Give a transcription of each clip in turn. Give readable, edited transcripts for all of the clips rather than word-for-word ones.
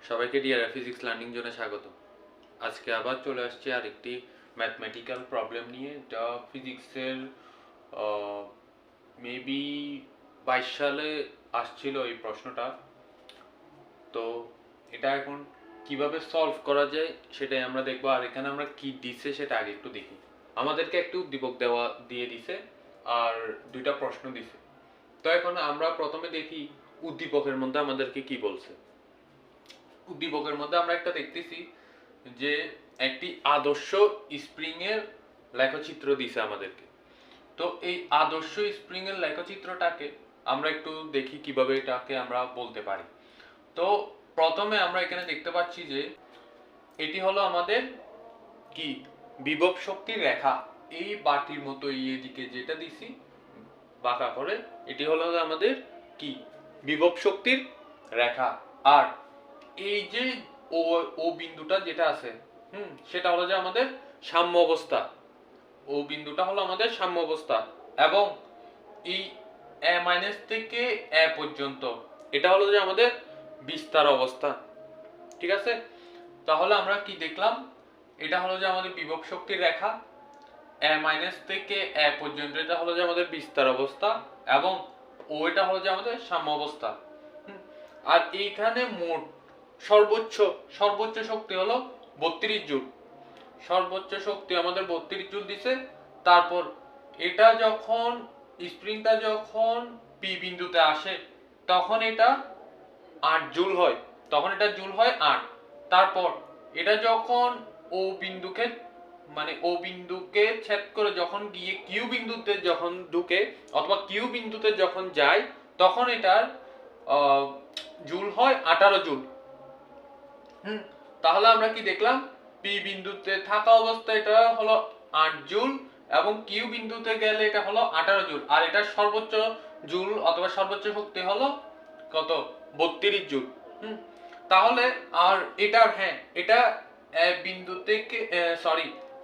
সবাইকে DRF physics learning জোনে স্বাগত। আজকে আবার চলে আসছে আরেকটি ম্যাথমেটিক্যাল প্রবলেম নিয়ে, যা ফিজিক্সের মেবি 22 সালে আসছিল এই প্রশ্নটা। তো এটা এখন কিভাবে সলভ করা যায় সেটাই আমরা দেখবো। আর এখানে আমরা কি দিছে সেটা আগে একটু দেখি। আমাদেরকে একটু উদ্দীপক দিয়ে দিছে আর দুইটা প্রশ্ন দিছে। তো এখন আমরা প্রথমে দেখি উদ্দীপকের মধ্যে আমাদেরকে কি বলছে। উদ্দীপকের মধ্যে আমরা একটা দেখতেছি যে একটি আদর্শ স্প্রিং এর লেখচিত্র দিছে আমাদেরকে। তো এই আদর্শ স্প্রিং এর লেখচিত্রটাকে আমরা একটু দেখি কিভাবে এটাকে আমরা বলতে পারি। তো প্রথমে আমরা এখানে দেখতে পাচ্ছি যে এটি হলো আমাদের কি বিভব শক্তির রেখা। এই বাটির মতো এদিকে যেটা দিছি বাঁকা করে, এটি হলো আমাদের কি বিভব শক্তির রেখা। আর এই যে ও ও বিন্দুটা যেটা আছে সেটা হলো যে আমাদের সাম্য অবস্থা। ও বিন্দুটা হলো আমাদের সাম্য অবস্থা এবং এই এ মাইনাস থেকে এ পর্যন্ত এটা হলো যে আমাদের বিস্তার অবস্থা। ঠিক আছে, তাহলে আমরা কি দেখলাম, এটা হলো যে আমাদের বিভব শক্তির রেখা, এ মাইনাস থেকে এ পর্যন্ত এটা হলো যে আমাদের বিস্তার অবস্থা এবং ও এটা হলো যে আমাদের সাম্য অবস্থা। আর এইখানে মোট সর্বোচ্চ শক্তি হলো 32 জুল। সর্বোচ্চ শক্তি আমাদের 32 জুল দিছে। তারপর এটা যখন স্প্রিংটা যখন পি বিন্দুতে আসে তখন এটা 8 জুল হয়, তখন এটা জুল হয় 8। তারপর এটা যখন ও বিন্দুকে ছেদ করে যখন গিয়ে কিউ বিন্দুতে যখন ঢুকে অথবা কিউ বিন্দুতে যখন যায় তখন এটার জুল হয় 18 জুল। তাহলে আমরা কি দেখলাম, পি বিন্দুতে থাকা অবস্থায় এটা হলো 8 জুল এবং কিউ বিন্দুতে গেলে এটা হলো 18 জুল। আর এটা সর্বোচ্চ জুল অথবা সর্বোচ্চ শক্তি হলো কত, 32 জুল। তাহলে আর এটার এটা এ বিন্দু থেকে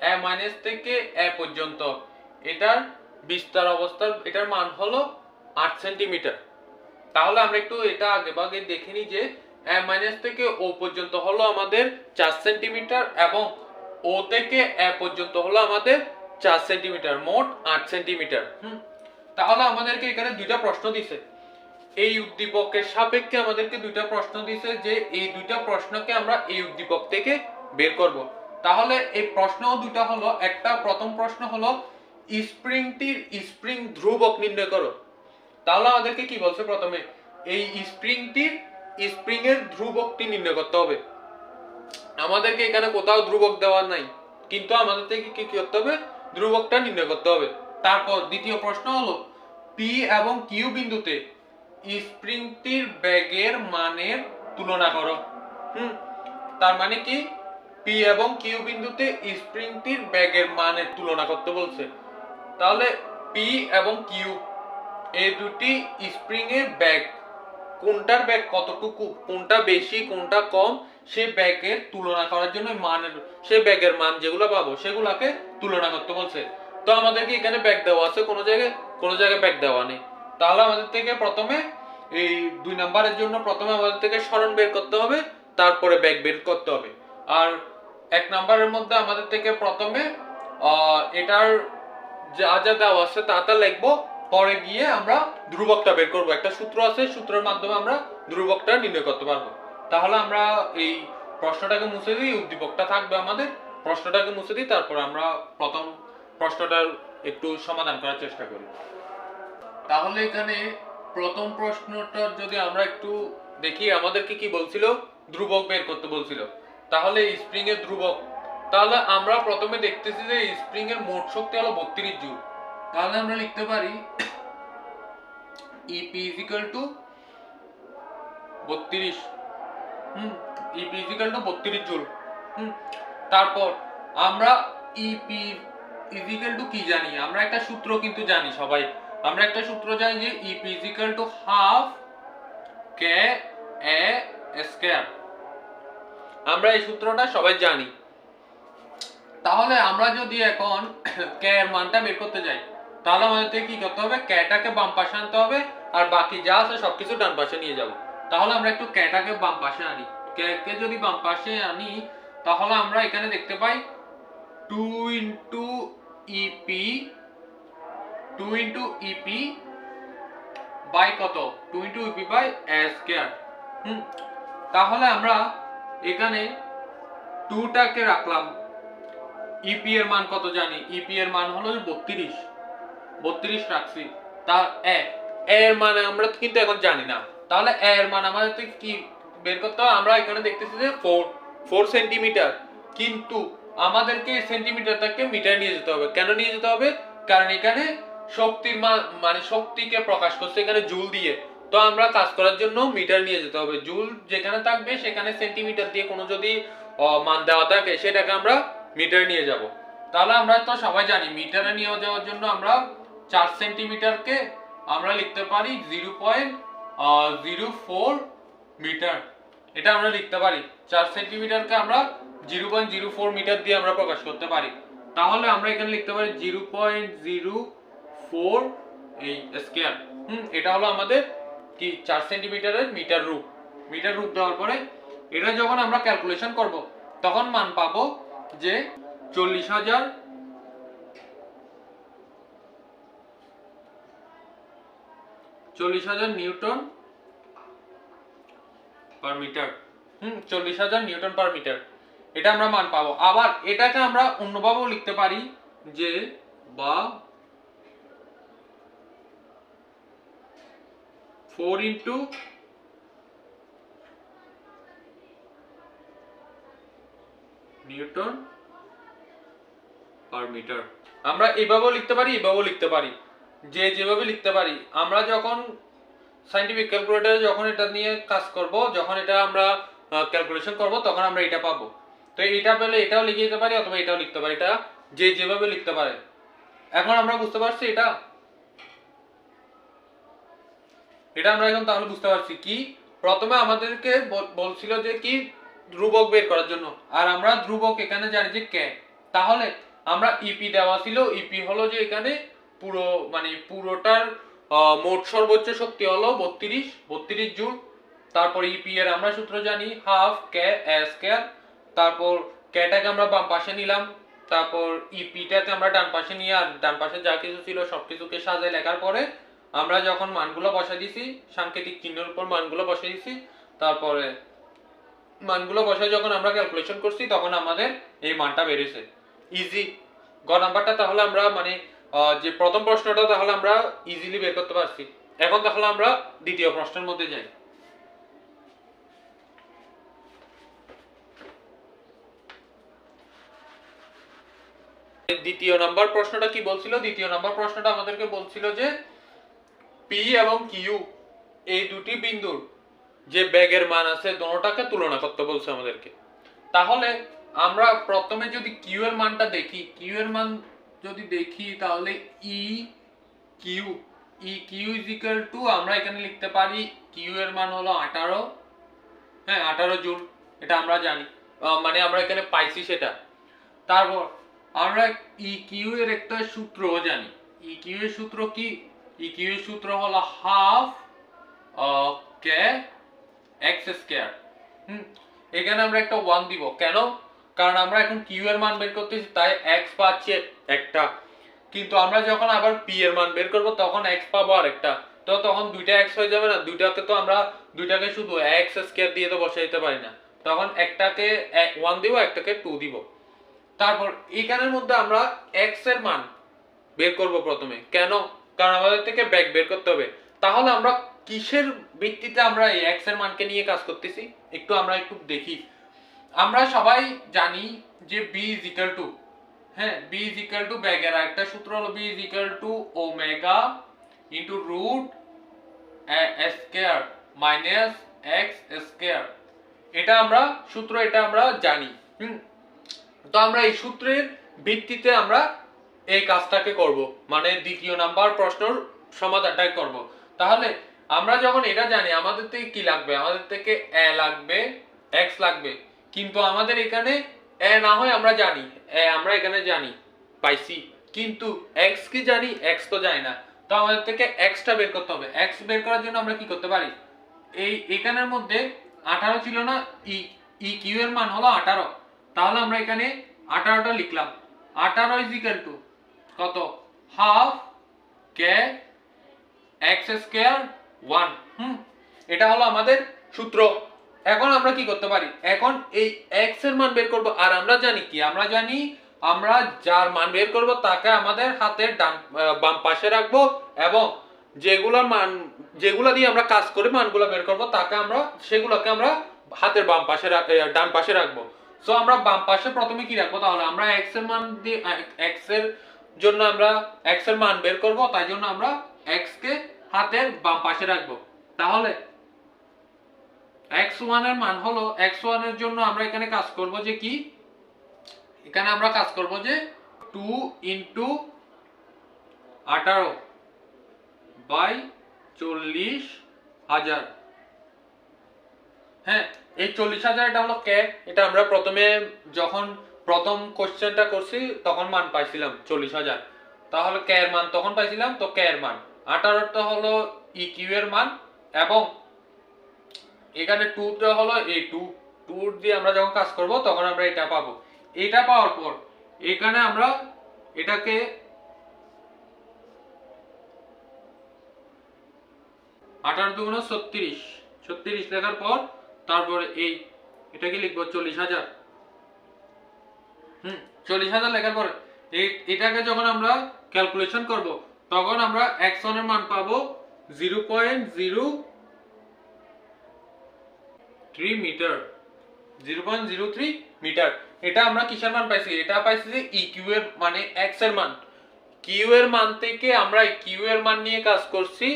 এ মাইনাস থেকে এ পর্যন্ত এটার বিস্তার অবস্থার এটার মান হলো 8 সেন্টিমিটার। তাহলে আমরা একটু এটা আগে দেখে নিই যে এ মাইনাস থেকে ও পর্যন্ত হলো আমাদের 4 সেন্টিমিটার এবং ও থেকে এ পর্যন্ত হলো আমাদের 4 সেন্টিমিটার, মোট 8 সেন্টিমিটার। তাহলে আমাদেরকে এখানে দুইটা প্রশ্ন দিছে। এই উদ্দীপকের সাপেক্ষে আমাদেরকে দুইটা প্রশ্ন দিছে যে এই দুইটা প্রশ্নকে আমরা এই উদ্দীপক থেকে বের করব। তাহলে এই প্রশ্নও দুইটা হলো, একটা প্রথম প্রশ্ন হলো স্প্রিংটির স্প্রিং ধ্রুবক নির্ণয় করো। তাহলে আমাদেরকে কি বলছে, প্রথমে এই স্প্রিং এর ধ্রুবকটি নির্ণয় করতে হবে। আমাদেরকে এখানে কোথাও ধ্রুবক দেওয়া নাই, কিন্তু আমাদের থেকে কি করতে হবে, ধ্রুবকটা নির্ণয় করতে হবে। তারপর দ্বিতীয় প্রশ্ন হলো পি এবং কিউ বিন্দুতে স্প্রিংটির বেগের মানের তুলনা করো। তার মানে কি, পি এবং কিউ বিন্দুতে স্প্রিংটির বেগের মানের তুলনা করতে বলছে। তাহলে পি এবং কিউ এই দুটি স্প্রিং এর বেগ, কোনটার বেগ কতটুকু, কোনটা বেশি কোনটা কম, সেই বেগের তুলনা করার জন্য সেই বেগের মান যেগুলো পাবো সেগুলোকে তুলনা করতে বলছে। তো আমাদেরকে এখানে বেগ দেওয়া আছে, কোনো জায়গায় বেগ দেওয়া নেই। তাহলে আমাদের থেকে প্রথমে এই 2 নম্বরের জন্য প্রথমে আমাদের থেকে সরণ বের করতে হবে, তারপরে বেগ বের করতে হবে। আর 1 নম্বরের মধ্যে আমাদের থেকে প্রথমে এটার যা যা দেওয়া আছে তা লিখবো, পরে গিয়ে আমরা ধ্রুবকটা বের করব। একটা সূত্র আছে, সূত্রের মাধ্যমে আমরা ধ্রুবকটা নির্ণয় করতে পারবো। তাহলে আমরা এই প্রশ্নটাকে মুছে দিই, উদ্দীপকটা থাকবে আমাদের, প্রশ্নটাকে মুছে দিই, তারপর আমরা প্রথম প্রশ্নটার একটু সমাধান করার চেষ্টা করি। তাহলে এখানে প্রথম প্রশ্নটা যদি আমরা একটু দেখি, আমাদেরকে কি বলছিল, ধ্রুবক বের করতে বলছিল। তাহলে স্প্রিং এর ধ্রুবক, তাহলে আমরা প্রথমে দেখতেছি যে স্প্রিং এর মোট শক্তি হলো 32 জুল। তাহলে আমরা লিখতে পারি EP = 32। EP = 32 joule. তারপর আমরা EP = কি জানি, আমরা একটা সূত্র কিন্তু জানি সবাই, আমরা একটা সূত্র জানি যে EP = ½ KA²। আমরা এই সূত্রটা সবাই জানি। তাহলে আমরা যদি এখন k এর মানটা বের করতে যাই, তাহলে আমাদের কি করতে হবে, k টাকে বাম পাশে আনতে হবে আর বাকি যা আছে সবকিছু ডান পাশে নিয়ে যাব। তাহলে আমরা একটু k টাকে বাম পাশে আনি। কে যদি বাম পাশে আনি তাহলে আমরা এখানে দেখতে পাই 2 into EP 2 into EP by কত 2 into EP by A square. তাহলে আমরা এখানে 2 টাকে রাখলাম, ইপি এর মান কত জানি, ইপি এর মান হলো 32 রাখছি। তার এর মান আমরা কিন্তু এখন জানি না, তাহলে এর মান আমাদের কি বের করতে হবে, আমরা এখানে দেখতেছি যে 4 সেন্টিমিটার, কিন্তু আমাদেরকে সেন্টিমিটারটাকে মিটার নিয়ে যেতে হবে। কেন নিয়ে যেতে হবে, কারণ এখানে শক্তির মান মানে শক্তিকে প্রকাশ করছে এখানে জুল দিয়ে, তো আমরা কাজ করার জন্য মিটার নিয়ে যেতে হবে। জুল যেখানে থাকবে সেখানে সেন্টিমিটার দিয়ে কোনো যদি মান দেওয়া থাকে সেটাকে আমরা মিটার নিয়ে যাব। তাহলে আমরা তো সবাই জানি মিটারে নিয়ে যাওয়ার জন্য আমরা 4 সেন্টিমিটারকে আমরা লিখতে পারি 0.04 মিটার, এটা আমরা লিখতে পারি। 4 সেন্টিমিটারকে আমরা 0.04 মিটার দিয়ে আমরা প্রকাশ করতে পারি। তাহলে আমরা এখানে লিখতে পারি 0.04 এই স্কয়ার। এটা হলো আমাদের কি 4 সেন্টিমিটারের মিটার রূপ দেওয়ার পরে এটা যখন আমরা ক্যালকুলেশন করব তখন মান পাবো যে 40,000 newton per metre. 40,000 newton per metre, এটা আমরা মান পাবো। আবার এটাকে আমরা অন্যভাবেও লিখতে পারি যে বা 4 ইনটু নিউটন পার মিটার। আমরা এভাবেও লিখতে পারি, এভাবেও লিখতে পারি, যেভাবে লিখতে পারি। আমরা যখন সায়েন্টিফিক ক্যালকুলেটরে যখন এটা নিয়ে কাজ করব, যখন এটা আমরা ক্যালকুলেশন করব তখন আমরা এটা পাবো। তো এটা পেলে এটাও লিখে দিতে পারি অথবা এটাও লিখতে পারি, এটা যেভাবে লিখতে পারে। এখন আমরা বুঝতে পারছি এটা আমরা এখন তাহলে বুঝতে পারছি কি, প্রথমে আমাদেরকে বলছিল যে কি ধ্রুবক বের করার জন্য, আর আমরা ধ্রুবক এখানে জানি যে কে। তাহলে আমরা ইপি দেওয়া ছিল, ইপি হলো যে এখানে পুরোটার মোট সর্বোচ্চ শক্তি হলো 32 জুল। তারপর ইপি এর আমরা সূত্র জানি হাফ কে এ স্কয়ার। তারপর কেটাকে আমরা বাম পাশে নিলাম, তারপর ইপিটাকে আমরা ডান পাশে নিয়ে আর ডান পাশে যা কিছু ছিল সবকিছুকে সাজায় লেখার পরে আমরা যখন মানগুলো বসাই দিছি, সাংকেতিক চিহ্নের উপর মানগুলো বসাই দিছি, তারপরে মানগুলো বসায় যখন আমরা ক্যালকুলেশন করছি তখন আমাদের এই মানটা বেরিয়েছে। ইজি গ নাম্বারটা তাহলে আমরা যে প্রথম প্রশ্নটা তাহলে আমরা ইজিলি বের করতে পারছি। এখন তাহলে আমরা দ্বিতীয় প্রশ্নের মধ্যে যাই। দ্বিতীয় নাম্বার প্রশ্নটা কি বলছিল, দ্বিতীয় নাম্বার প্রশ্নটা আমাদেরকে বলছিল যে পি এবং কিউ এই দুটি বিন্দুর যে বেগের মান আছে দোনোটাকে তুলনা করতে বলছে আমাদেরকে। তাহলে আমরা প্রথমে যদি কিউ এর মানটা দেখি, কিউ এর মান যদি দেখি তাহলে E Q is equal to আমরা এখানে লিখতে পারি কিউ এর মান হলো 18, 18 জুল, এটা আমরা জানি, আমরা এখানে পাইছি সেটা। তারপর আমরা ই কিউ এর একটা সূত্রও জানি। ই কিউ এর সূত্র কি, ই কিউ এর সূত্র হলো হাফ কে এক্স স্কয়ার। এখানে আমরা একটা 1 দিব, কেন, কারণ আমরা এখন কিউ এর মান বের করতেছি তাই এক্স পাচ্ছি একটা, কিন্তু আমরা যখন আবার পি এর মান বের করব তখন এক্স পাবো আরেকটা, তো তখন দুইটা এক্স হয়ে যাবে না, দুইটাকে শুধু এক্স স্কয়ার দিয়ে তো বসাই দিতে পারি না, তখন একটাকে 1 দিব একটাকে 2 দিব। তারপর এখানের মধ্যে আমরা এক্স এর মান বের করব প্রথমে, কেন, কারণ আমাদের থেকে ব্যাক বের করতে হবে। তাহলে আমরা কিসের ভিত্তিতে আমরা এই এক্স এর মানকে নিয়ে কাজ করতেছি আমরা একটু দেখি। আমরা সবাই জানি যে b is equal to b is equal to ব্যাগের একটা সূত্র হলো b is equal to omega into root a square minus x square. এটা আমরা জানি। তো আমরা এই সূত্রের ভিত্তিতে আমরা এই কাজটাকে করব, দ্বিতীয় নাম্বার প্রশ্নের সমাধানটাই করব। তাহলে আমরা যখন এটা জানি আমাদের থেকে কি লাগবে, আমাদের থেকে a লাগবে, x লাগবে, কিন্তু আমাদের এখানে a না হয় আমরা জানি, a আমরা এখানে জানি পাইছি, কিন্তু x কি জানি, x তো জানি না। তো আমাদের থেকে x টা বের করতে হবে। x বের করার জন্য আমরা কি করতে পারি, এখানের মধ্যে 18 ছিল না, ই ই কিউ এর মান হলো 18। তাহলে আমরা এখানে 18টা লিখলাম। 18 ইজ ইকুয়াল টু কত, হাফ কে এক্স স্কয়ার 1। এটা হলো আমাদের সূত্র। এখন আমরা কি করতে পারি, এখন এই এক্স এর মান বের করব। আর আমরা জানি কি, আমরা জানি আমরা যার মান বের করব তাকে আমাদের হাতের বাম পাশে রাখবো, এবং যেগুলোর মান, যেগুলো দিয়ে আমরা কাজ করে মানগুলো বের করব তাকে আমরা, সেগুলোকে আমরা হাতের বাম পাশে ডান পাশে রাখবো। সো আমরা বাম পাশে প্রথমে কি রাখবো, তাহলে আমরা এক্স এর মান দিয়ে, এক্স এর জন্য আমরা এক্স এর মান বের করব, তাই জন্য আমরা এক্স কে হাতের বাম পাশে রাখবো। তাহলে x1 এর মান হলো, x1 এর জন্য আমরা এখানে কাজ করব যে কি, এখানে আমরা কাজ করব যে 2 ইনটু 18 বাই 40,000। হ্যাঁ, এই 40,000 এটা হলো কে, এটা আমরা প্রথমে যখন প্রথম কোশ্চেনটা করছি তখন মান পাইছিলাম 40,000। তাহলে কে এর মান তখন পাইছিলাম, তো কে এর মান 18টা হলো ই কিউ এর মান, এবং এখানে 2 টা হলো এই 2 দিয়ে আমরা যখন কাজ করব তখন আমরা এটা পাবো। এটা পাওয়ার পর এখানে আমরা এটাকে 18 দুগুণ 36 লেখার পর তারপরে এই এটাকে লিখবো 40,000। 40,000 লেখার পর এটাকে যখন আমরা ক্যালকুলেশন করব তখন আমরা x1 এর মান পাবো 0.03 মিটার। 0.03 মিটার। এটা আমরা কিসের মান পাইছি, এটা পাইছি যে ই কিউ এর মানে x এর মান। কিউ এর মান থেকে আমরা কিউ এর মান নিয়ে কাজ করছি,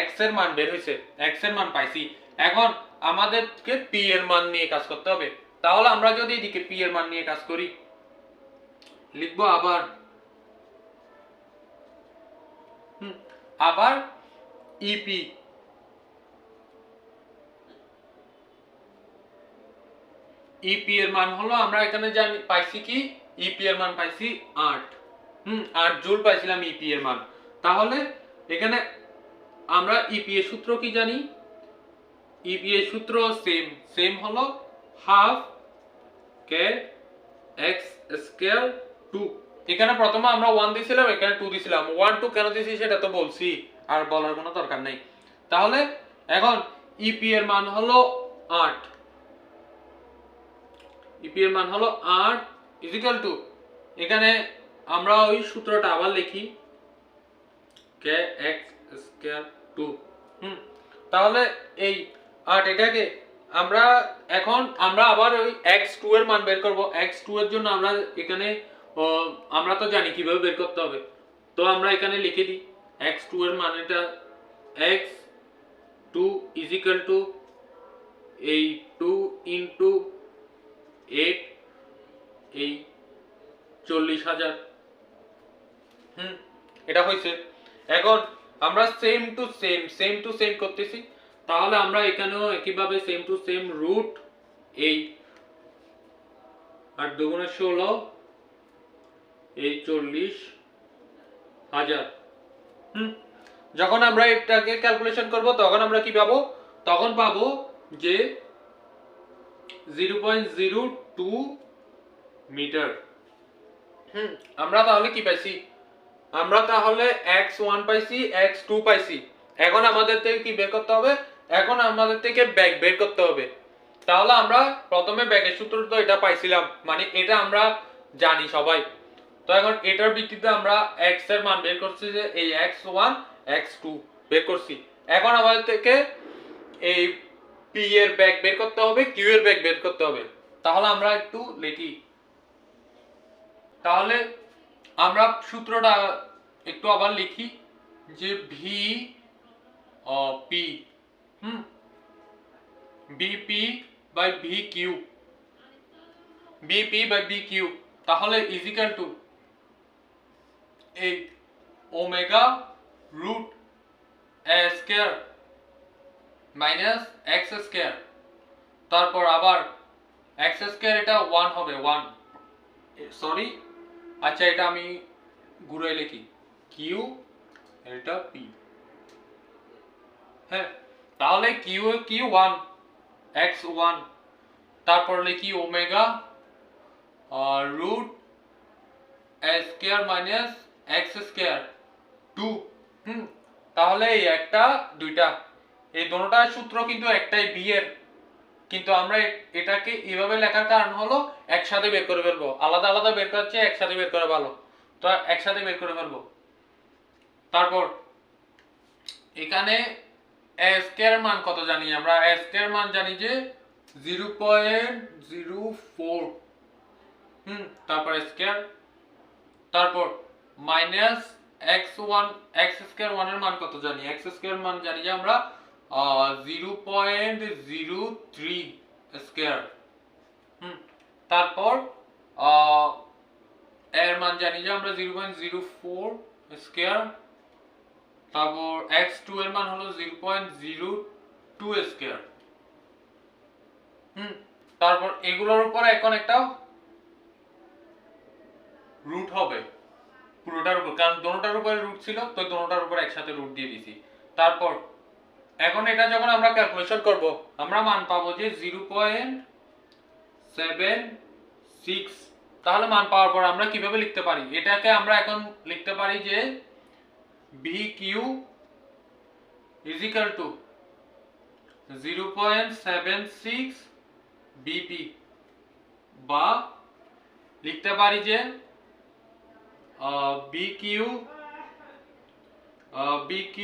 x এর মান বের হইছে, x এর মান পাইছি। এখন আমাদেরকে পি এর মান নিয়ে কাজ করতে হবে। তাহলে আমরা যদি এদিকে পি এর মান নিয়ে কাজ করি, লিখবো আবার ইপি, ইপি এর মান হলো, আমরা এখানে জানি পাইছি কি, ইপি এর মান পাইছি 8। 8 জুল পাইছিলাম ইপি এর মান। তাহলে এখানে আমরা ইপি এর সূত্র কি জানি, ইপি এর সূত্র সেম হলো হাফ কে এক্স স্কয়ার 2। এখানে প্রথমে আমরা 1 দিছিলাম, এখানে 2 দিছিলাম। 1 2 কেন দিছি সেটা তো বলছি, আর বলার কোনো দরকার নাই। তাহলে এখন ইপি এর মান হলো 8, ইপি এর মান হলো 8 ইজ ইকুয়াল টু, এখানে আমরা ওই সূত্রটা আবার লিখি কে এক্স স্কয়ার 2। তাহলে এই 8 এটাকে আমরা এখন আমরা আবার ওই x2 এর মান বের করব। x2 এর জন্য আমরা এখানে আমরা তো জানি কিভাবে বের করতে হবে, তো আমরা এখানে লিখে দিই x2 এর মান, এটা x2 ইজ ইকুয়াল টু এই 2 ইনটু 8 এই 40,000। এটা হইছে। এখন আমরা সেম টু সেম করতেছি। তাহলে আমরা এখানেও একইভাবে সেম টু সেম রুট এই 8 দুগুণে 16 এই 40,000। যখন আমরা এটাকে ক্যালকুলেশন করব তখন আমরা কি পাবো, তখন পাবো যে 0.02 মিটার। আমরা তাহলে কি পাইছি, আমরা তাহলে x1 পাইছি, x2 পাইছি। এখন আমাদের থেকে কি বের করতে হবে, এখন আমাদের থেকে ব্যাক বের করতে হবে। তাহলে আমরা প্রথমে ব্যাকের সূত্র তো এটা পাইছিলাম, মানে এটা আমরা জানি সবাই। তো এখন এটার ভিত্তিতে আমরা x এর মান বের করছি, যে এই x1 x2 বের করছি। এখন আমাদের থেকে এই p এর ব্যাক বের করতে হবে, q এর ব্যাক বের করতে হবে। তাহলে আমরা একটু লিখি, তাহলে আমরা সূত্রটা একটু আবার লিখি যে V P BP by V Q, BP by V Q, তাহলে ইজ ইকুয়াল টু এই omega root A square minus x square, তারপর আবার এক্স স্কয়ার, এটা 1 হবে 1, সরি আচ্ছা এটা আমি ঘুরে লিখি কিউ, এটা পি। হ্যাঁ, তাহলে কিউ 1 x1, তারপর লিখি omega root a square minus x square 2। তাহলে এই একটা দুইটা এই দুটোটার সূত্র কিন্তু একটাই b এর, কিন্তু আমরা এটাকে এভাবে লেখার কারণ হলো একসাথে বের করে ফেলবো, আলাদা আলাদা বের করার চেয়ে একসাথে বের করা ভালো, তো একসাথে বের করে ফেলবো। তারপর এখানে a স্কয়ার মান কত জানি আমরা, a স্কয়ার মান জানি যে 0.04, তারপর স্কয়ার, তারপর মাইনাস x1 x স্কয়ার 1 এর মান কত জানি, x স্কয়ার মান জানি যে আমরা 0.03 স্কয়ার, তারপর এর মান জানি যে আমরা 0.04 স্কয়ার, তারপর x2 এর মান হলো 0.02 স্কয়ার। তারপর এগুলোর উপর এখন একটা রুট হবে পুরোটার উপর, কারণ দোনোটার উপরে রুট ছিল তো দোনোটার উপর একসাথে রুট দিয়ে দিছি। তারপর এখন এটা যখন আমরা ক্যালকুলেশন করব আমরা মান পাবো যে 0.76। তাহলে মান পাওয়ার পর আমরা কিভাবে লিখতে পারি, এটাকে আমরা এখন লিখতে পারি যে BQ is equal to 0.76 BP, বা লিখতে পারি যে BQ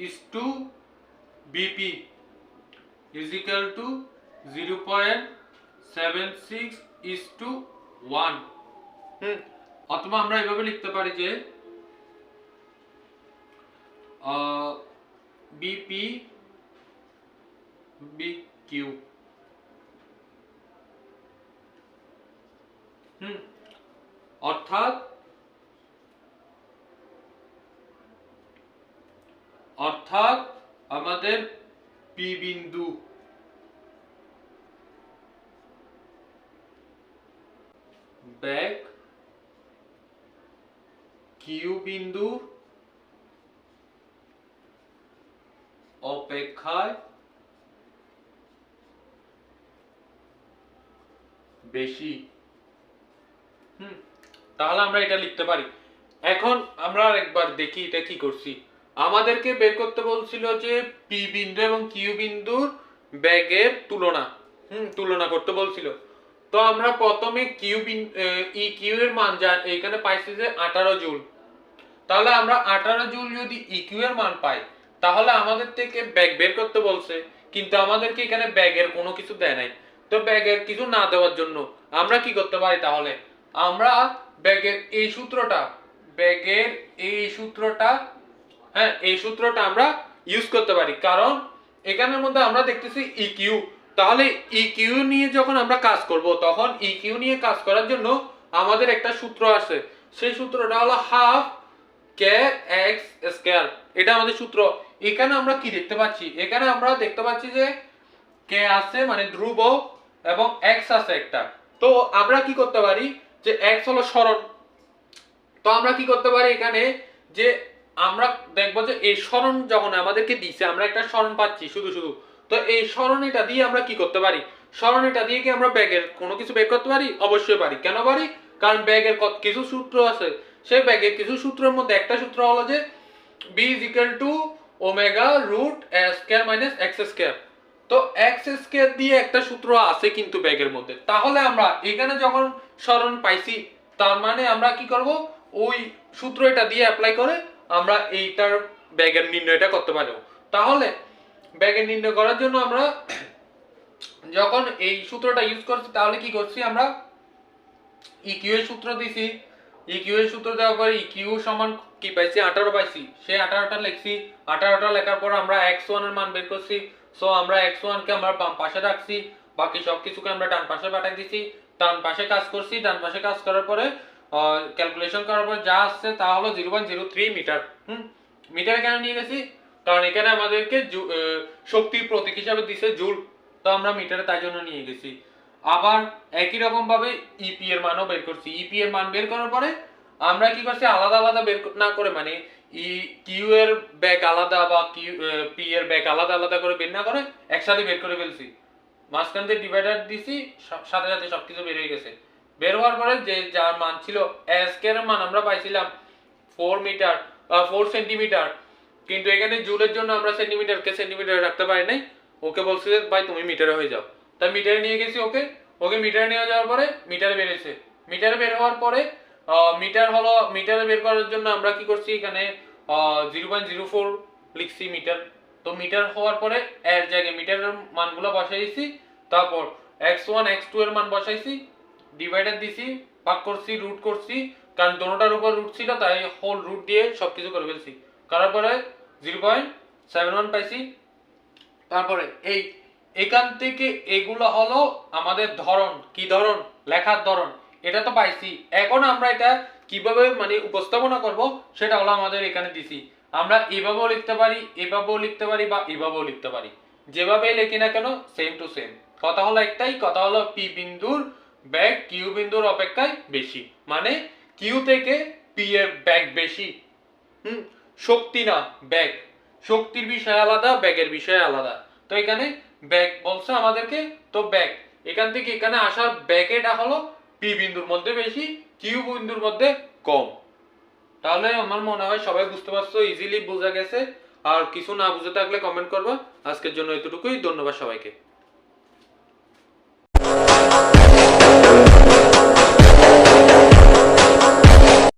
is to BP is equal to 0.76 is to 1। অথবা আমরা এভাবে লিখতে পারি যে BP BQ, অর্থাৎ আমাদের P বিন্দু ব্যাক Q বিন্দু অপেক্ষায় বেশি। তাহলে আমরা এটা লিখতে পারি। এখন আমরা আরেকবার দেখি এটা কি করছি। আমাদেরকে বের করতে বলছিল যে পি বিন্দু এবং কিউ বিন্দুর বেগের তুলনা করতে বলছিল। তো আমরা প্রথমে কিউ এর মান এখানে পাইছি যে 18 জুল। তাহলে আমরা 18 জুল যদি ইকিউ এর মান পাই তাহলে আমাদের থেকে ব্যাগ বের করতে বলছে, কিন্তু আমাদেরকে এখানে ব্যাগের কোনো কিছু দেয় নাই। তো ব্যাগের কিছু না দেওয়ার জন্য আমরা কি করতে পারি, তাহলে আমরা ব্যাগের এই সূত্রটা এই সূত্রটা আমরা ইউজ করতে পারি, কারণ এখানের মধ্যে আমরা দেখতেছি ইকিউ। তাহলে ইকিউ নিয়ে যখন আমরা কাজ করব তখন ইকিউ নিয়ে কাজ করার জন্য আমাদের একটা সূত্র আছে, সেই সূত্রটা হলো হাফ কে এক্স স্কয়ার, এটা আমাদের সূত্র। এখানে আমরা কি দেখতে পাচ্ছি, এখানে আমরা দেখতে পাচ্ছি যে কে আছে মানে ধ্রুব এবং এক্স আছে একটা। তো আমরা কি করতে পারি যে এক্স হলো সরণ, তো আমরা কি করতে পারি এখানে যে আমরা দেখবো যে এই সরণ যখন আমাদেরকে দিছে আমরা একটা সরণ পাচ্ছি শুধু, তো এই সরণিটা দিয়ে আমরা কি করতে পারি, সরণিটা দিয়ে কি আমরা ব্যাগের কোনো কিছু বের করতে পারি? অবশ্যই পারি। কেন পারি? কারণ ব্যাগের কিছু সূত্র আছে, সেই ব্যাগের কিছু সূত্রের মধ্যে একটা সূত্র হলো যে b is equal to omega root a square minus x square. তো x স্কয়ার দিয়ে একটা সূত্র আছে কিন্তু ব্যাগের মধ্যে। তাহলে আমরা এখানে যখন সরণ পাইছি তার মানে আমরা কি করব, ওই সূত্র এটা দিয়ে অ্যাপ্লাই করে আমরা এইটার ব্যাগের নির্ণয়টা করতে পারবো। তাহলে ব্যাগের নির্ণয় করার জন্য আমরা যখন এই সূত্রটা ইউজ করছি তাহলে কি করছি, আমরা ইকিউ এর সূত্র দিছি, ইকিউ এর সূত্র দেওয়ার পরে ইকিউ সমান কি পাইছি 18 পাইছি, সেই 18টা লিখছি। 18টা লেখার পর আমরা x1 এর মান বের করছি। সো আমরা x1 কে আমরা বাম পাশে রাখছি, বাকি সবকিছুকে আমরা ডান পাশে পাঠিয়ে দিছি। ডান পাশে কাজ করছি, ডান পাশে কাজ করার পরে ক্যালকুলেশন করার পর যা আসছে তা হলো 0.03 মিটার। মিটার কেন নিয়ে গেছি, কারণ এখানে আমাদেরকে শক্তির প্রতীক হিসাবে দিছে জুল, তো আমরা মিটারে তাই জন্য নিয়ে গেছি। আবার একই রকম ভাবে ইপি এর মানও বের করছি। ইপি এর মান বের করার পরে আমরা কি করছি, আলাদা আলাদা বের না করে, মানে কিউ এর ব্যাক আলাদা বা পি এর ব্যাক আলাদা আলাদা করে বের না করে একসাথে বের করে ফেলছি। মাঝখান দিয়ে ডিভাইডার দিছি, সাথে সাথে সবকিছু বের হয়ে গেছে। বের হওয়ার পরে যে যার মান ছিল SK এর মান আমরা পাইছিলাম 4 সেন্টিমিটার, কিন্তু এখানে জুলের জন্য আমরা সেন্টিমিটারকে সেন্টিমিটারে রাখতে পারি নাই। ওকে বলছি যে ভাই তুমি মিটারে হয়ে যাও, তাই মিটারে নিয়ে গেছি ওকে। ওকে মিটারে নিয়ে যাওয়ার পরে মিটারে বেরিয়েছে। মিটারে বের হওয়ার পরে মিটারে বের করার জন্য আমরা কি করছি, এখানে 0.04 লিখছি মিটার। তো মিটার হওয়ার পরে এর জায়গায় মিটারের মানগুলো বসাইছি, তারপর x1 x2 এর মান বসাইছি, ডিভাইডার দিছি, ভাগ করছি, রুট করছি, কারণ দোনোটার উপর রুট ছিল তাই হোল রুট দিয়ে সবকিছু করে ফেলছি। করার পরে 0.71 পাইছি। তারপরে এখান থেকে এগুলো হলো আমাদের ধরন, কি ধরন, লেখার ধরন, এটা তো পাইছি। এখন আমরা এটা কিভাবে মানে উপস্থাপনা করব সেটা হলো আমাদের এখানে দিছি। আমরা এভাবেও লিখতে পারি, এভাবেও লিখতে পারি, বা এভাবেও লিখতে পারি। যেভাবে লিখি না কেন সেম টু সেম। কথা হলো একটাই, কথা হলো পি বিন্দুর ব্যাগ কিউ বিন্দুর অপেক্ষায় বেশি, মানে কিউ থেকে পি এর ব্যাগ বেশি। শক্তি না, ব্যাগ। শক্তির বিষয় আলাদা, ব্যাগের বিষয় আলাদা। তো এখানে ব্যাগ বলছে আমাদেরকে, তো ব্যাগ এখান থেকে এখানে আসার ব্যাগেটা হলো পি বিন্দুর মধ্যে বেশি, কিউ বিন্দুর মধ্যে কম। তাহলে আমার মনে হয় সবাই বুঝতে পারছো, ইজিলি বোঝা গেছে। আর কিছু না বুঝে থাকলে কমেন্ট করবা। আজকের জন্য এতটুকুই, ধন্যবাদ সবাইকে।